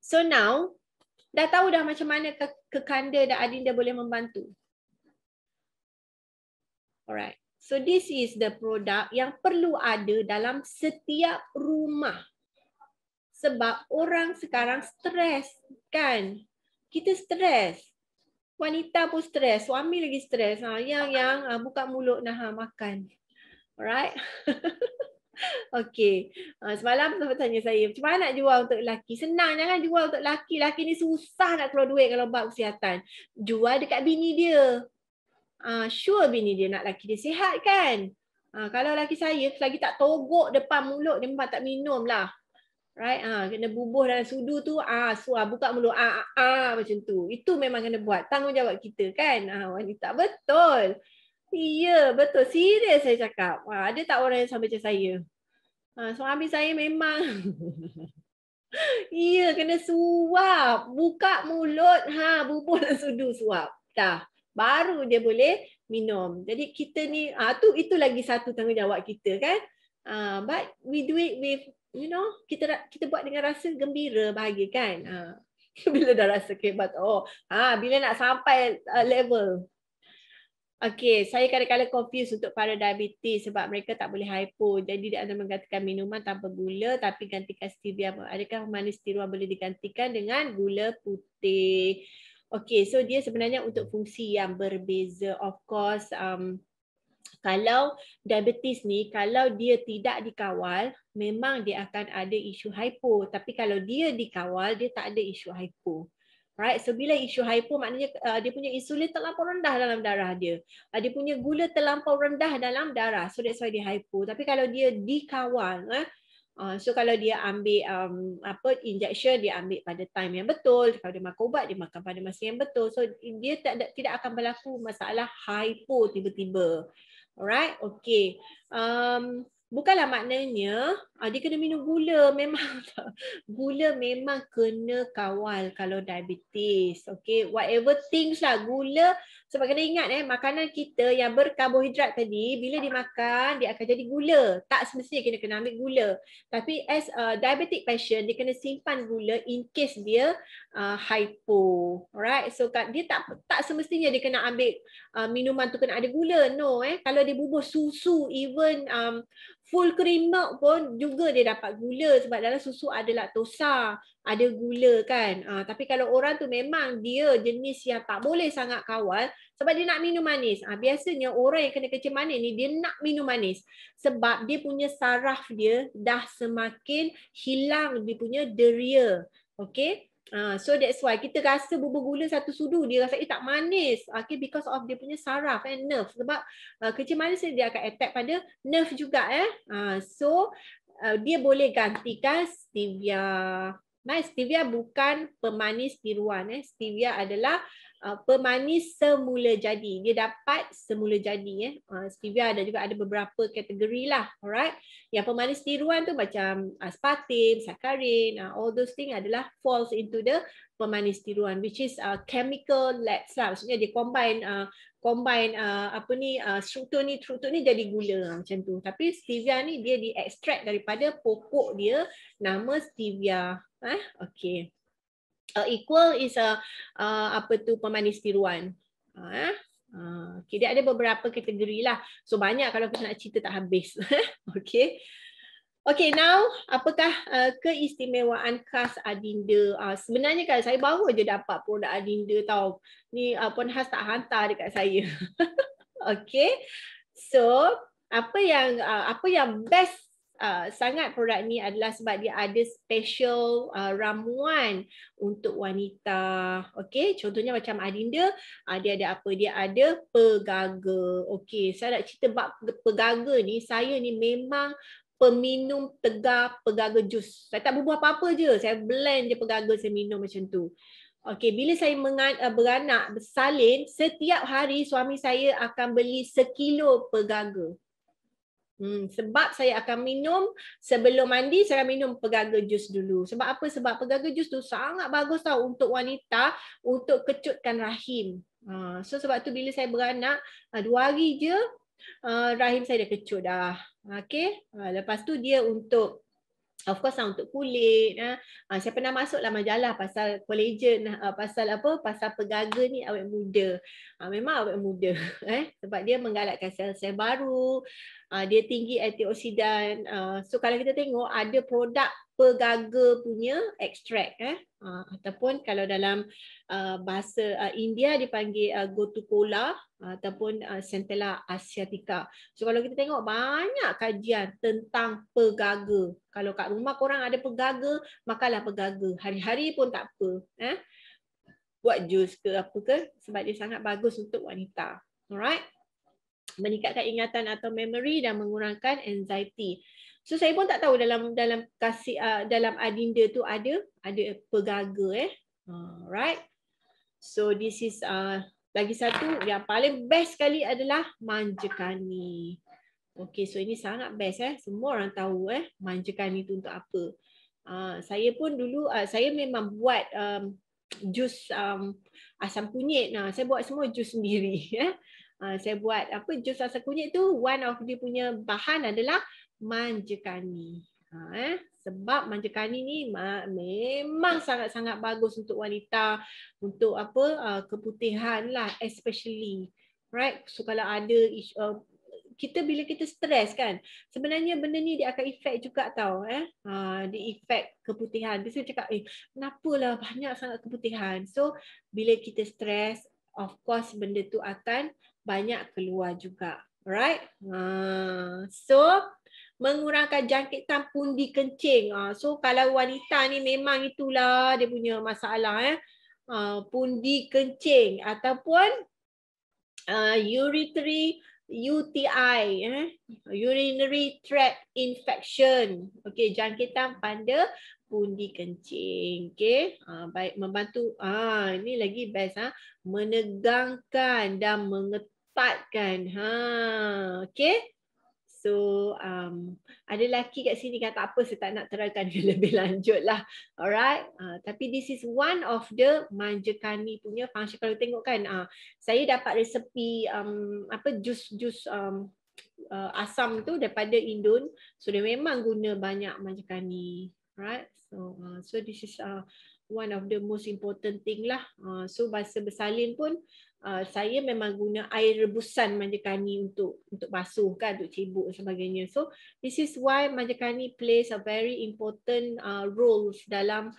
So now, dah tahu dah macam mana Kekanda dan Adinda boleh membantu. Alright. So this is the product yang perlu ada dalam setiap rumah. Sebab orang sekarang stres, kan? Kita stres. Wanita pun stres, suami lagi stres. Yang buka mulut nak makan. Alright? Okay. Semalam sahabat tanya saya, macam mana nak jual untuk lelaki? Senang, jangan jual untuk lelaki. Lelaki ni susah nak keluar duit kalau bab kesihatan. Jual dekat bini dia. Sure bini dia nak lelaki dia sihat, kan? Kalau lelaki saya, lagi tak togok depan mulut, dia memang tak minum lah. Right? Kena bubuh dalam sudu tu, suar buka mulut, macam tu. Itu memang kena buat. Tanggungjawab kita, kan? Wanita, betul. Ya, betul. Serius saya cakap. Ada tak orang yang sama macam saya? Suami saya memang ya, kena suap. Buka mulut, bubuh dalam sudu, suap. Dah. Baru dia boleh minum. Jadi kita ni, itu lagi satu tanggungjawab kita, kan? But we do it with, kita buat dengan rasa gembira, bahagia, kan? Bila dah rasa kebat, bila nak sampai level. Okay, saya kadang-kadang confuse untuk para diabetes sebab mereka tak boleh hypo. Jadi dia akan menggantikan minuman tanpa gula tapi gantikan stevia. Adakah manis tiruan boleh digantikan dengan gula putih? Okay, so dia sebenarnya untuk fungsi yang berbeza. Of course, kalau diabetes ni, kalau dia tidak dikawal, memang dia akan ada isu hypo. Tapi kalau dia dikawal, dia tak ada isu hypo. Right, so bila isu hypo maknanya dia punya insulin terlampau rendah dalam darah dia. Dia punya gula terlampau rendah dalam darah. So that's why dia hypo. Tapi kalau dia dikawal, so kalau dia ambil injection, dia ambil pada time yang betul. Kalau dia makan ubat, dia makan pada masa yang betul. So dia tidak akan berlaku masalah hypo tiba-tiba. Alright, okay. Bukanlah maknanya dia kena minum gula. Memang gula memang kena kawal kalau diabetes. Okay, whatever things lah gula. Sebab kena ingat makanan kita yang berkarbohidrat tadi, bila dimakan dia akan jadi gula. Tak semestinya kena ambil gula. Tapi as a diabetic patient, dia kena simpan gula in case dia hypo. Alright, so dia tak semestinya dia kena ambil minuman tu kena ada gula. No, kalau dia bubuh susu, even full cream milk pun juga dia dapat gula sebab dalam susu ada laktosa, ada gula, kan. Tapi kalau orang tu memang dia jenis yang tak boleh sangat kawal sebab dia nak minum manis. Biasanya orang yang kena kencing manis ni dia nak minum manis sebab dia punya saraf dia dah semakin hilang dia punya deria. Okay. So that's why kita rasa bubur gula satu sudu dia rasa tak manis. Okay, because of dia punya saraf nerve. Sebab kencing manis dia akan attack pada nerve juga. So dia boleh gantikan stevia. Stevia bukan pemanis tiruan. Stevia adalah pemanis semula jadi. Dia dapat semula jadi. Stevia ada beberapa kategori lah. Alright. Yang pemanis tiruan tu macam aspartame, saccharin, all those things adalah falls into the pemanis tiruan, which is chemical labs lah. Maksudnya dia combine struktur ni jadi gula macam tu. Tapi stevia ni dia diekstrak daripada pokok dia, nama stevia. Okay. Equal is pemanis tiruan. Okay, dia ada beberapa kategori lah. So banyak kalau kita nak cerita tak habis. Okay. Okay, now apakah keistimewaan khas Adinda? Sebenarnya kan saya baru je dapat produk Adinda tau. Ni Puan Has tak hantar dekat saya. Okay. So apa yang best sangat produk ni adalah sebab dia ada special ramuan untuk wanita. Okey, contohnya macam Adinda, dia ada apa? Dia ada pegaga. Okey, saya nak cerita bab pegaga ni. Saya ni memang peminum tegar pegaga jus. Saya tak bubuh apa-apa je. Saya blend je pegaga, saya minum macam tu. Okey, bila saya beranak, bersalin, setiap hari suami saya akan beli 1 kilo pegaga. Sebab saya akan minum sebelum mandi, saya akan minum pegaga jus dulu. Sebab apa? Sebab pegaga jus tu sangat bagus tau untuk wanita untuk kecutkan rahim. So sebab tu bila saya beranak 2 hari je rahim saya dah kecut dah. Okay. Lepas tu dia untuk Of course untuk kulit. Saya pernah masuklah majalah pasal collagen, pasal apa? Pasal pegaga ni awet muda. Memang awet muda sebab dia menggalakkan sel-sel baru. Dia tinggi antioksidan. So kalau kita tengok ada produk pegaga punya ekstrak ataupun kalau dalam bahasa India dipanggil Gotukola ataupun Centella asiatica. So kalau kita tengok banyak kajian tentang pegaga. Kalau kat rumah korang ada pegaga, makanlah pegaga. Hari-hari pun tak apa. Buat jus ke apa ke sebab dia sangat bagus untuk wanita. Alright? Meningkatkan ingatan atau memory dan mengurangkan anxiety. So saya pun tak tahu dalam dalam adinda tu ada pegaga Alright? So this is lagi satu yang paling best sekali adalah manjakani. Okay, so ini sangat best Semua orang tahu manjakani itu untuk apa. Saya pun dulu saya memang buat jus asam kunyit. Saya buat semua jus sendiri saya buat jus asam kunyit tu one of dia punya bahan adalah manjakani. Sebab manjakani ni memang sangat-sangat bagus untuk wanita, untuk keputihan lah especially. Right? So kalau ada kita bila kita stres kan, sebenarnya benda ni dia akan efek juga tau dia efek keputihan. Dia cakap kenapalah banyak sangat keputihan. So bila kita stres, of course benda tu akan banyak keluar juga. Right? So mengurangkan jangkitan pundi kencing. So kalau wanita ni memang itulah dia punya masalah pundi kencing ataupun UTI, urinary tract infection. Okey, jangkitan pada pundi kencing. Okey, baik membantu. Ini lagi best menegangkan dan mengetatkan. Okey. So ada lelaki kat sini kan tak apa, saya tak nak terangkan lebih lanjut lah. Alright. Tapi this is one of the manjakani punya function. Kalau tengok kan, saya dapat resepi jus asam tu daripada Indon. So dia memang guna banyak manjakani. Right. So this is one of the most important thing lah. So bahasa bersalin pun saya memang guna air rebusan manjakani untuk basuh kan, untuk cibuk dan sebagainya. So this is why manjakani plays a very important role dalam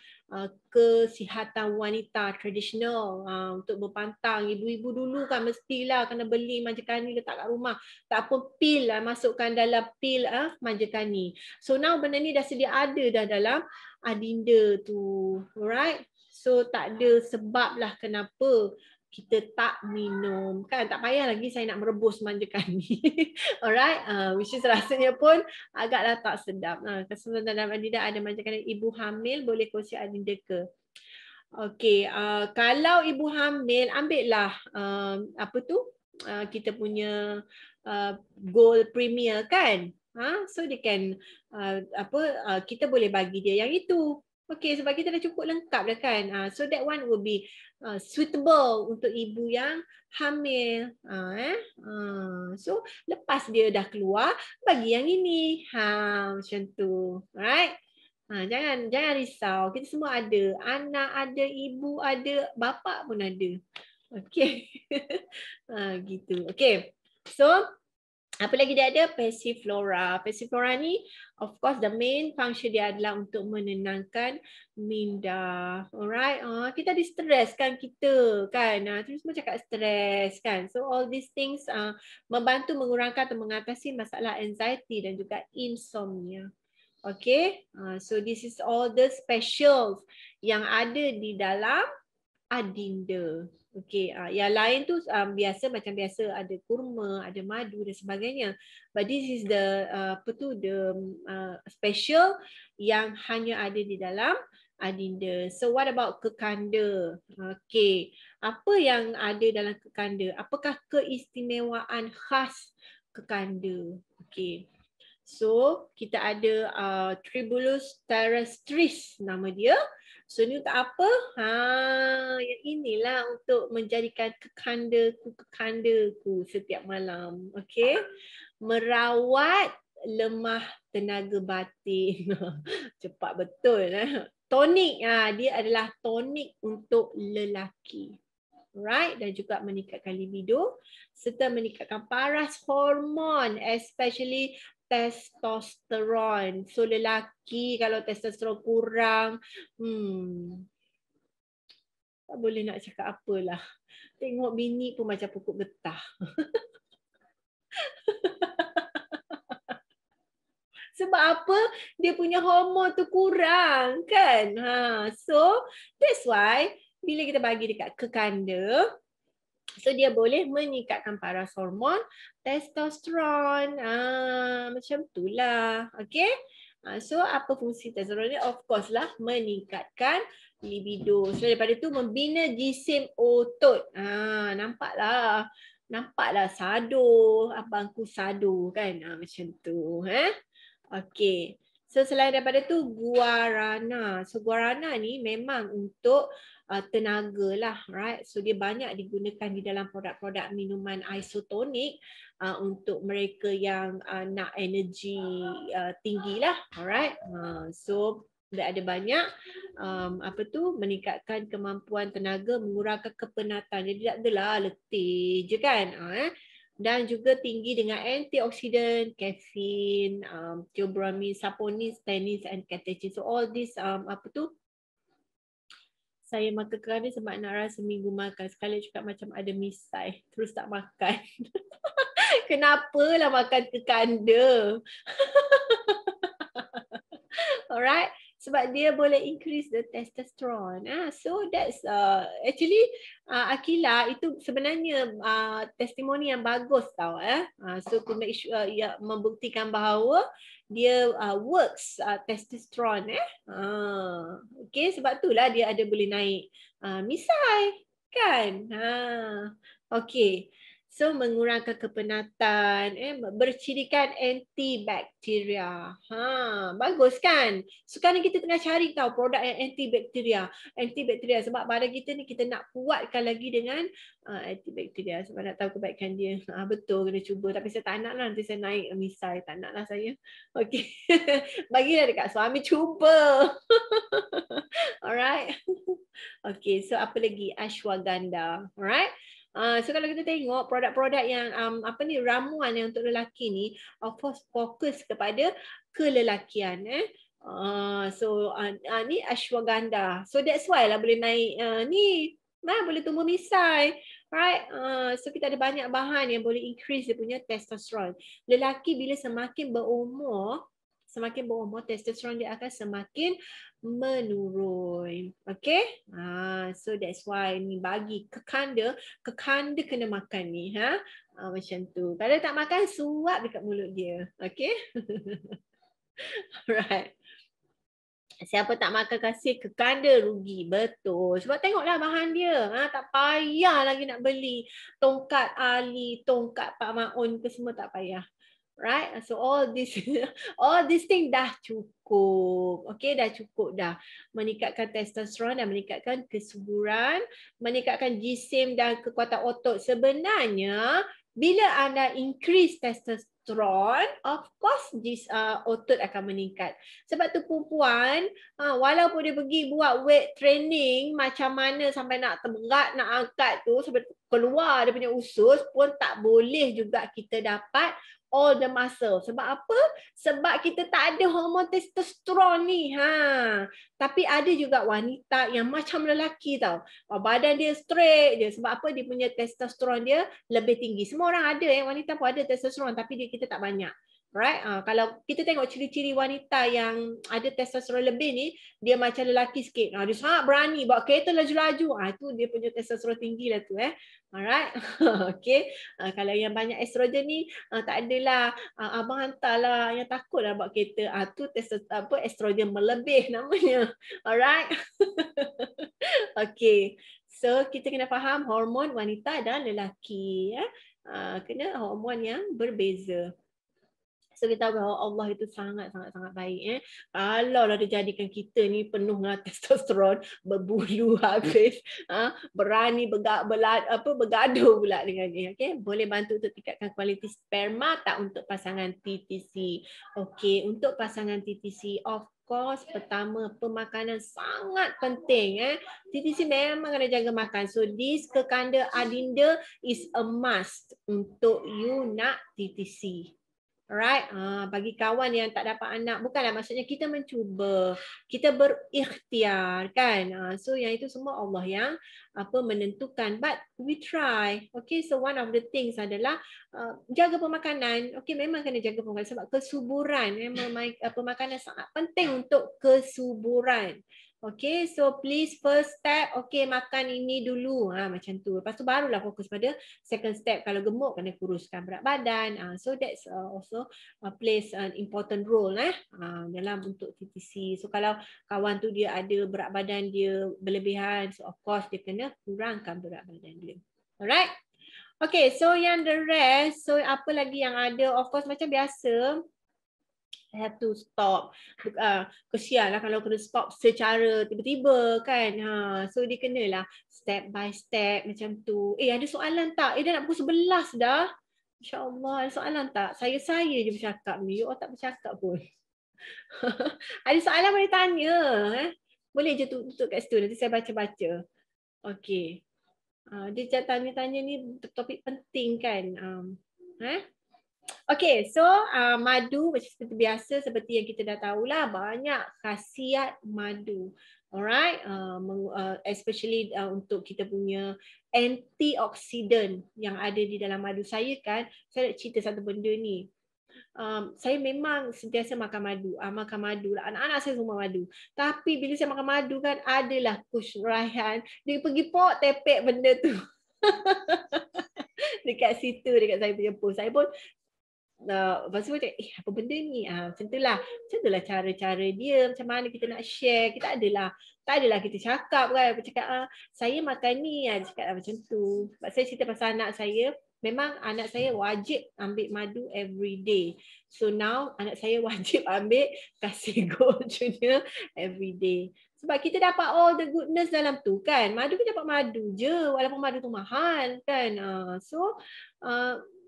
kesihatan wanita tradisional untuk berpantang. Ibu-ibu dulu kan mestilah kena beli manjakani letak kat rumah. Tak apa, pil masukkan dalam pil manjakani. So now benda ni dah sedia ada dah dalam adinda tu. Alright. So tak ada sebab lah kenapa kita tak minum kan, tak payah lagi saya nak merebus manjakani. Alright, which is rasanya pun agaklah tak sedap. Keseluruhan dalam adinda ada manjakani. Ibu hamil boleh kongsi adinda ke? Okey, kalau ibu hamil ambillah kita punya Gold Premier kan. So dia can kita boleh bagi dia yang itu. Okey, sebab kita dah cukup lengkap dah kan. So that one will be suitable untuk ibu yang hamil. So lepas dia dah keluar, bagi yang ini. Macam tu. Alright. Jangan risau. Kita semua ada. Anak ada, ibu ada, bapa pun ada. Okey. Gitu. Okey. So apa lagi dia ada? Passiflora. Passiflora ni of course the main function dia adalah untuk menenangkan minda. Alright. Kita ada stres kan kita kan. Terus semua cakap stres kan. So all these things membantu mengurangkan atau mengatasi masalah anxiety dan juga insomnia. Okay. So this is all the specials yang ada di dalam adinda. Okey, yang lain tu biasa macam biasa ada kurma, ada madu dan sebagainya. But this is the special yang hanya ada di dalam adinda. So what about kekanda? Okey, apa yang ada dalam kekanda? Apakah keistimewaan khas kekanda? Okey. So kita ada Tribulus terrestris nama dia. So ni untuk apa? Yang inilah untuk menjadikan kekandaku setiap malam. Okey. Merawat lemah tenaga batin. Cepat betul. Tonik, dia adalah tonik untuk lelaki. Right, dan juga meningkatkan libido serta meningkatkan paras hormon, especially testosteron. So lelaki kalau testosteron kurang, tak boleh nak cakap apalah. Tengok bini pun macam pokok getah. Sebab apa? Dia punya hormon tu kurang kan? So that's why bila kita bagi dekat kekanda, so dia boleh meningkatkan paras hormon testosteron. Macam itulah. Okay? So apa fungsi testosteron ni? Of course lah meningkatkan libido. So daripada tu membina jisim otot. Nampaklah. Nampaklah sado. Abangku sado kan? Macam tu. Okay. So selain daripada tu guarana. So guarana ni memang untuk tenaga lah, right? So dia banyak digunakan di dalam produk-produk minuman isotonik untuk mereka yang nak energi tinggi lah, alright? So dia ada banyak meningkatkan kemampuan tenaga, mengurangkan kepenatan. Jadi tak adalah letih je kan? Dan juga tinggi dengan antioksidan, kafein, theobromine, saponin, stannin and catechin. So all this saya makan kerana sebab nak rasa minggu makan. Sekali cakap macam ada misai, terus tak makan. Kenapalah makan kekanda? Alright. Sebab dia boleh increase the testosterone. So that's actually Akila itu sebenarnya testimoni yang bagus tau. So to make sure membuktikan bahawa dia works testosterone. Okay, sebab itulah dia ada boleh naik misai kan. Okay. So mengurangkan kepenatan, bercirikan antibakteria. Bagus kan? Sekarang kita tengah cari tahu produk yang antibakteria. Antibakteria sebab badan kita ni kita nak kuatkan lagi dengan antibakteria sebab nak tahu kebaikan dia. Betul kena cuba tapi saya tak nak lah nanti saya naik misai. Tak nak lah saya. Okey. Bagilah dekat suami cuba. Alright. Okay, so apa lagi? Ashwagandha. Alright. So kalau kita tengok produk-produk yang ramuan yang untuk lelaki ni of course fokus kepada kelelakian so ni ashwagandha. So that's why lah boleh naik boleh tumbuh misai. Right? So kita ada banyak bahan yang boleh increase dia punya testosteron. Lelaki bila semakin berumur testosteron dia akan semakin menurun. Okay? So that's why ni bagi kekanda kena makan ni. Macam tu. Kalau tak makan, suap dekat mulut dia. Okay? Alright. Siapa tak makan kasih kekanda rugi. Betul. Sebab tengoklah bahan dia. Tak payah lagi nak beli tongkat Ali, tongkat Pak Maun ke semua tak payah. Right? So all this thing dah cukup. Okay, dah cukup dah. Meningkatkan testosteron dan meningkatkan kesuburan, meningkatkan jisim dan kekuatan otot. Sebenarnya bila anda increase testosteron, of course otot akan meningkat. Sebab tu perempuan, walaupun dia pergi buat weight training macam mana sampai nak terberat, nak angkat tu, sampai keluar dia punya usus pun tak boleh juga kita dapat all the muscle. Sebab apa? Sebab kita tak ada hormon testosteron ni. Tapi ada juga wanita yang macam lelaki tau. Badan dia straight je. Sebab apa? Dia punya testosteron dia lebih tinggi. Semua orang ada, wanita pun ada testosteron tapi kita tak banyak. Right? Kalau kita tengok ciri-ciri wanita yang ada testosteron lebih ni, dia macam lelaki sikit. Dia sangat berani bawa kereta laju-laju. Itu dia punya testosteron tinggi lah tu. Alright. Okay. Kalau yang banyak estrogen ni, tak adalah. Abang hantarlah yang takut lah bawa kereta. Tu estrogen melebih namanya. Alright. Okay. So kita kena faham hormon wanita dan lelaki. Kena hormon yang berbeza. So kita tahu bahawa Allah itu sangat baik. Kalau lah dia jadikan kita ni penuh dengan testosteron, berbulu habis, berani bergaduh pula dengan dia. Okay? Boleh bantu untuk tingkatkan kualiti sperma tak untuk pasangan TTC. Okay, untuk pasangan TTC, of course, pertama pemakanan sangat penting. TTC memang kena jaga makan. So this kekanda adinda is a must untuk you nak TTC. Alright, bagi kawan yang tak dapat anak, bukanlah maksudnya kita mencuba, kita berikhtiar kan. So yang itu semua Allah yang menentukan, but we try. Okay, so one of the things adalah jaga pemakanan. Okay, memang kena jaga pemakanan sebab kesuburan. Pemakanan sangat penting untuk kesuburan. Okay, so please first step, okay, makan ini dulu, macam tu. Lepas tu barulah fokus pada second step. Kalau gemuk kena kuruskan berat badan. So that's also plays an important role dalam untuk TTC. So kalau kawan tu dia ada berat badan dia berlebihan, so of course dia kena kurangkan berat badan dia. Alright. Okay, so yang the rest, so apa lagi yang ada? Of course macam biasa, I have to stop. Kesian lah kalau kena stop secara tiba-tiba kan. So dia kenalah step by step macam tu. Ada soalan tak? Dah nak pukul 11 dah. InsyaAllah ada soalan tak? Saya je bercakap ni. You all tak bercakap pun. Ada soalan boleh tanya. Boleh je tutup kat situ. Nanti saya baca-baca. Okay. Dia tanya-tanya ni topik penting kan. Okay, so madu macam seperti biasa, seperti yang kita dah tahulah, banyak khasiat madu. Alright, especially untuk kita punya antioksidan yang ada di dalam madu. Saya nak cerita satu benda ni. Saya memang sentiasa makan madu. Anak-anak saya semua madu. Tapi bila saya makan madu kan, adalah Coach Raihan, dia pergi pok tepek benda tu. Dekat situ, dekat saya punya post. Saya pun lepas tu macam apa benda ni, macam tu lah cara-cara dia, macam mana kita nak share. Kita tak adalah kita cakap kan, saya makan ni, cakap macam tu. Sebab saya cerita pasal anak saya, memang anak saya wajib ambil madu every day. So now anak saya wajib ambil Kasigo Junior every day. Sebab kita dapat all the goodness dalam tu kan. Madu kita dapat madu je, walaupun madu tu mahal kan. So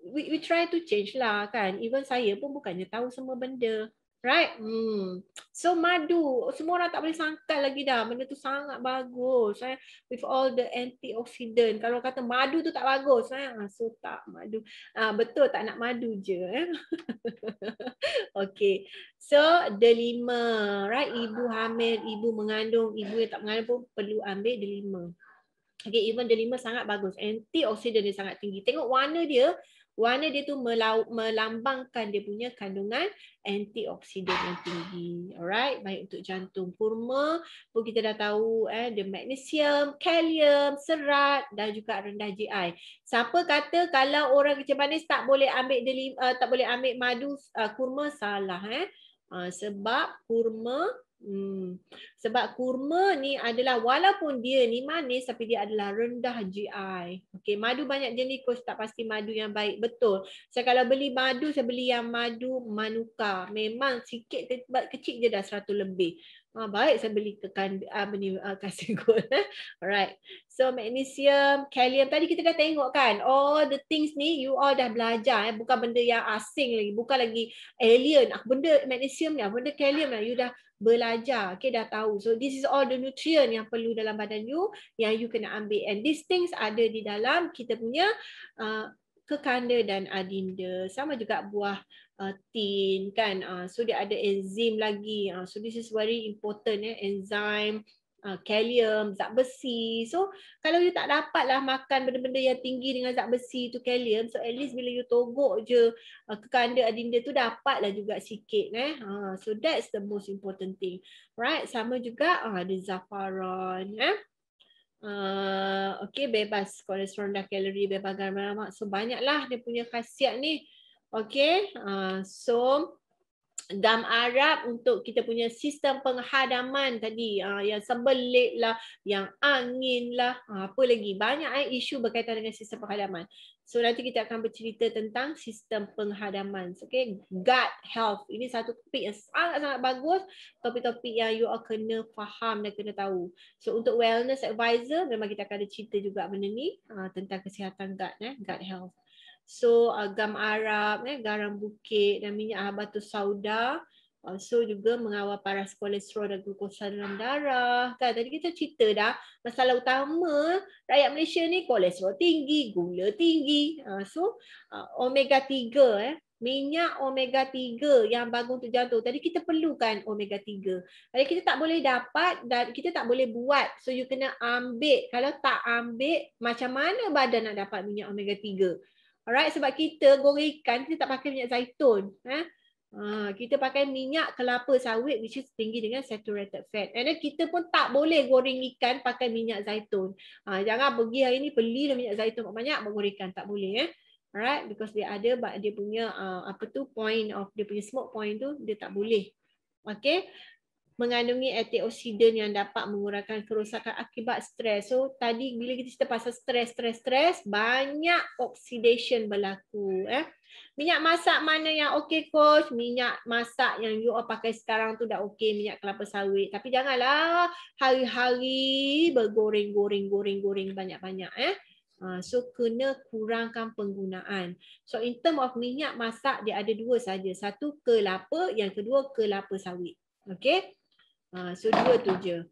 we try to change lah kan. Even saya pun bukannya tahu semua benda. Right? So madu, semua orang tak boleh sangkal lagi dah. Benda tu sangat bagus. With all the antioksidan. Kalau kata madu tu tak bagus. So tak madu. Betul tak nak madu je. Okay. So delima. Right? Ibu hamil, ibu mengandung, ibu yang tak mengandung pun perlu ambil delima. Okay, even delima sangat bagus. Antioksidan dia sangat tinggi. Tengok warna dia. Warna dia tu melambangkan dia punya kandungan antioksidan yang tinggi. Alright, baik untuk jantung. Kurma pun kita dah tahu dia magnesium, kalium, serat dan juga rendah GI. Siapa kata kalau orang kecil manis tak boleh ambil tak boleh ambil madu kurma, salah sebab kurma ni adalah walaupun dia ni manis tapi dia adalah rendah GI. Okey, madu banyak jenis, coach tak pasti madu yang baik. Betul. Saya kalau beli madu, saya beli yang madu Manuka. Memang sikit kecil je dah 100 lebih. Baik saya beli Kasigo. Alright. So magnesium, kalium tadi kita dah tengok kan. All the things ni you all dah belajar. Bukan benda yang asing lagi. Bukan lagi alien. Benda magnesium ni, benda kalium ni you dah belajar. Okay, dah tahu. So this is all the nutrient yang perlu dalam badan you yang you kena ambil. And these things ada di dalam kita punya kekanda dan adinda. Sama juga buah tin kan. So dia ada enzim lagi. So this is very important enzim, kalium, zat besi. So kalau you tak dapatlah makan benda-benda yang tinggi dengan zat besi tu, kalium, so at least bila you togok je kekanda adinda tu dapatlah juga sikit so that's the most important thing. Right, sama juga ada zafaran okay, bebas kolesterol dan kalori, bebas garam lemak. So banyaklah dia punya khasiat ni. Okay, so Gam Arab untuk kita punya sistem penghadaman tadi, yang sembelit lah, yang angin lah, apa lagi, banyak isu berkaitan dengan sistem penghadaman. So nanti kita akan bercerita tentang sistem penghadaman. Okay, gut health, ini satu topik yang sangat-sangat bagus, topik-topik yang you all kena faham dan kena tahu. So untuk wellness advisor memang kita akan ada cerita juga benda ni, tentang kesihatan gut, gut health. So gam Arab, garam bukit dan minyak habatus sauda. So juga mengawal paras kolesterol dan glukosa dalam darah. Kan tadi kita cerita dah, masalah utama rakyat Malaysia ni kolesterol tinggi, gula tinggi. So omega 3, minyak omega 3 yang bagus untuk jantung. Tadi kita perlukan omega 3. Jadi kita tak boleh dapat dan kita tak boleh buat. So you kena ambil. Kalau tak ambil, macam mana badan nak dapat minyak omega 3? Alright, sebab kita goreng ikan, kita tak pakai minyak zaitun. Kita pakai minyak kelapa sawit which is tinggi dengan saturated fat. And then kita pun tak boleh goreng ikan pakai minyak zaitun. Jangan pergi hari ni beli minyak zaitun banyak goreng ikan, tak boleh. Alright, because dia ada dia punya point of dia punya smoke point tu dia tak boleh. Okay. Mengandungi antioksidan yang dapat mengurangkan kerosakan akibat stres. So tadi bila kita cerita pasal stres, banyak oxidation berlaku. Minyak masak mana yang okey coach? Minyak masak yang you all pakai sekarang tu dah okey, minyak kelapa sawit. Tapi janganlah hari-hari bergoreng banyak-banyak. So kena kurangkan penggunaan. So in term of minyak masak dia ada dua saja. Satu kelapa, yang kedua kelapa sawit. Okay. So dua tu je.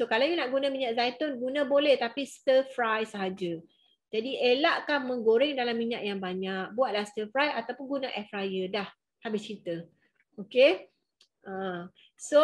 So kalau you nak guna minyak zaitun, guna boleh tapi stir fry sahaja. Jadi elakkan menggoreng dalam minyak yang banyak. Buatlah stir fry ataupun guna air fryer. Dah habis cerita. Okay. So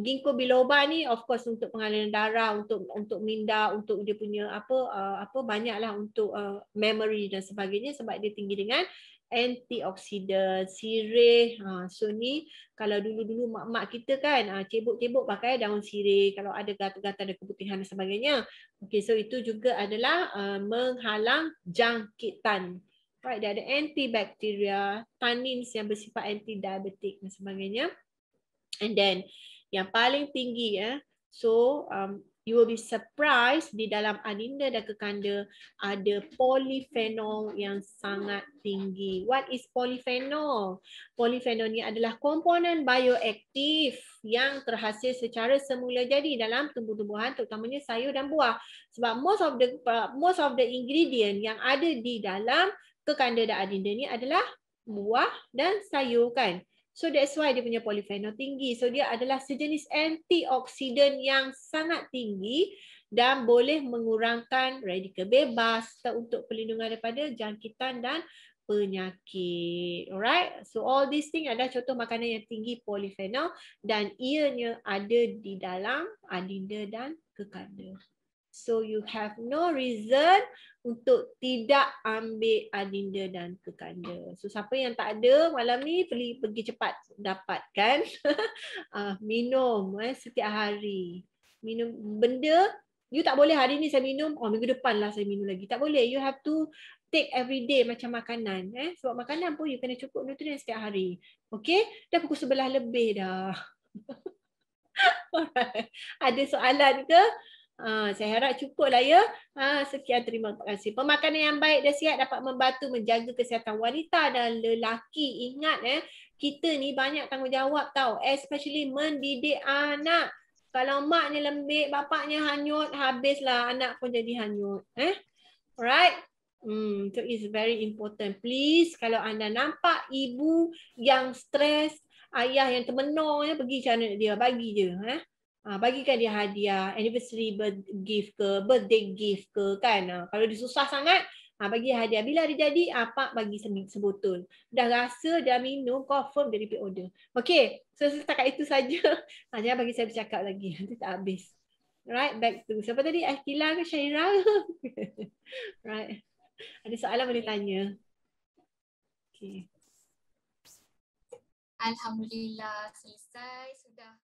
ginkgo biloba ni of course untuk pengaliran darah, untuk minda, untuk dia punya apa banyaklah untuk memory dan sebagainya sebab dia tinggi dengan antioksidan, sirih. So ni kalau dulu-dulu mak-mak kita kan cebok-cebok pakai daun sirih kalau ada gatal-gatal dan keputihan dan sebagainya. Okay, so itu juga adalah menghalang jangkitan. Right, dia ada antibakteria, tannins yang bersifat anti-diabetik dan sebagainya. And then yang paling tinggi so you will be surprised di dalam adinda dan kekanda ada polyphenol yang sangat tinggi. What is polyphenol? Polyphenol ni adalah komponen bioaktif yang terhasil secara semula jadi dalam tumbuh-tumbuhan terutamanya sayur dan buah. Sebab most of the ingredient yang ada di dalam kekanda dan adinda ni adalah buah dan sayur kan. So that's why dia punya polyphenol tinggi. So dia adalah sejenis antioksidan yang sangat tinggi dan boleh mengurangkan radikal bebas untuk perlindungan daripada jangkitan dan penyakit. Alright. So all these things adalah contoh makanan yang tinggi polyphenol dan ianya ada di dalam adinda dan kekanda. So you have no reason untuk tidak ambil adinda dan kekanda. So siapa yang tak ada malam ni pergi cepat dapatkan. Minum setiap hari. Minum benda, you tak boleh hari ni saya minum, minggu depan lah saya minum lagi. Tak boleh. You have to take every day macam makanan. Sebab makanan pun you kena cukup nutrien setiap hari. Okay? Dah pukul 11 lebih dah. Ada soalan ke? Saya harap cukup lah ya. Sekian, terima kasih. Pemakanan yang baik dan sihat dapat membantu menjaga kesihatan wanita dan lelaki. Ingat kita ni banyak tanggungjawab tau. Especially mendidik anak. Kalau maknya lembik, bapaknya hanyut, habislah anak pun jadi hanyut. Alright? So it's very important. Please, kalau anda nampak ibu yang stres, ayah yang termenung, pergi cari dia, bagi je. Bagikan dia hadiah, anniversary gift ke, birthday gift ke kan. Kalau dia susah sangat, bagi hadiah. Bila dia jadi, pak bagi sebotol. Dah rasa, dah minum, confirm dia repeat order. Okay, so setakat itu saja. Jangan bagi saya bercakap lagi, nanti tak habis. Right, back to siapa tadi? Akila ke Syaira? Right. Ada soalan boleh tanya. Okay. Alhamdulillah selesai sudah.